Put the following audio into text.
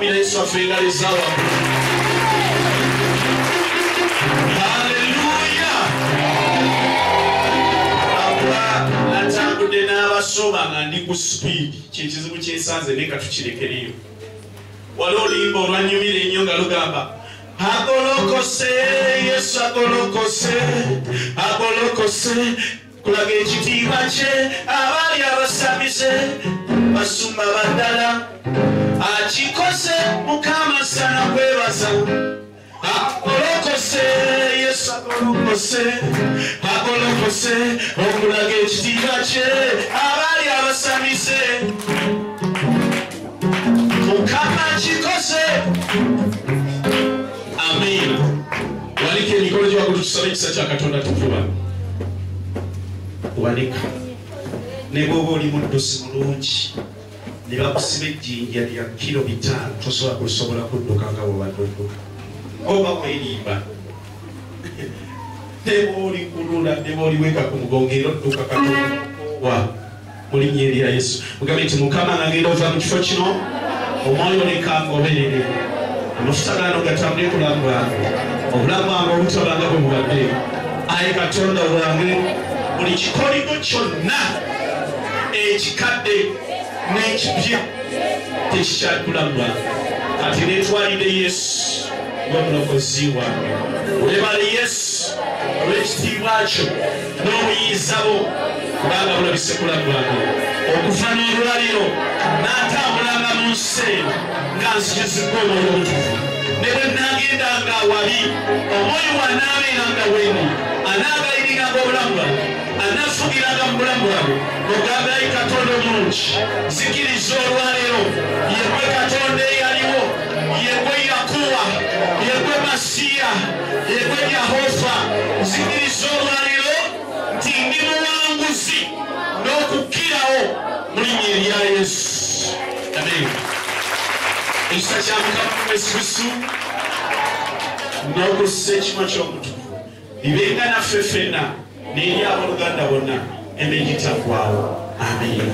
Bila Yesu afengalizawa. Natangudde n'abasoba nga ndi ku speed kyekizibu kyesanze neka tukirekereyo wali olimba olwanyumira ennyo nga lugamba agolokose Yesu agolokose kulaga ekitiibwa kye abaali abasamize basumba baddala akikose Mukama sana kwebaza agolokose Yesu agolokose okulaga ekitiibwa kye abaali abasamize Mukama akikose. Amen. Walike emikono gyo waggulu tusaba ekisa kya Katonda tukuba. Walika. Ne bw'oba oli muddusi mulungi ne bakusiba ejjinja lya kilo 5 tosobola kudduka nga bw'obadde odduka. Oba weerimba. Ne bw'oli kulula ne bw'oliweka ku mugongo era odduka Katonda mu linnya erya Yesu. Mugambe nti Mukama ng'agenda ova mu kifo kino omwoyo leka ngoberere. Amafuta gano gatambule ku bulamu bwange. Obulamu bwange obutabanga bwe bubadde. Ayi Katonda wange buli kikoligo kyonna ekikadde n'ekipya tekikyali bulamu bwange. Kati neetwalidde Yesu ng'omulokozi wange. Webale Yesu olw'ekitiibwa kyo n'obuyinza bwo kubanga bulabise ku bulamu bwange. Okuva n'olwaliro n'atambulanga mu nsi eno nga nzikiziddwa omwoyo omutukuvu. Ne bwe naagendanga wali omwoyo wanaabeeranga wendi anaagayiriranga obulamu bwange anaafugiranga mu bulamu bwange ogamba ayi Katonda omulungi zikiriza olwaleero yegwe Katonda eyaliwo yegwe Yakuwa yegwe Masiya yegwe Yehova zikiriza olwaleero nti ndi muwanguzi n'okukkirawo mu linnya erya Yesu. Amen. Ekisa kya Mukama Yesu Kristo n'okussa ekimwa ky'omutukuvu bibenga naffe ffenna n'eri abooluganda bonna emegitaggwaawo. Amen.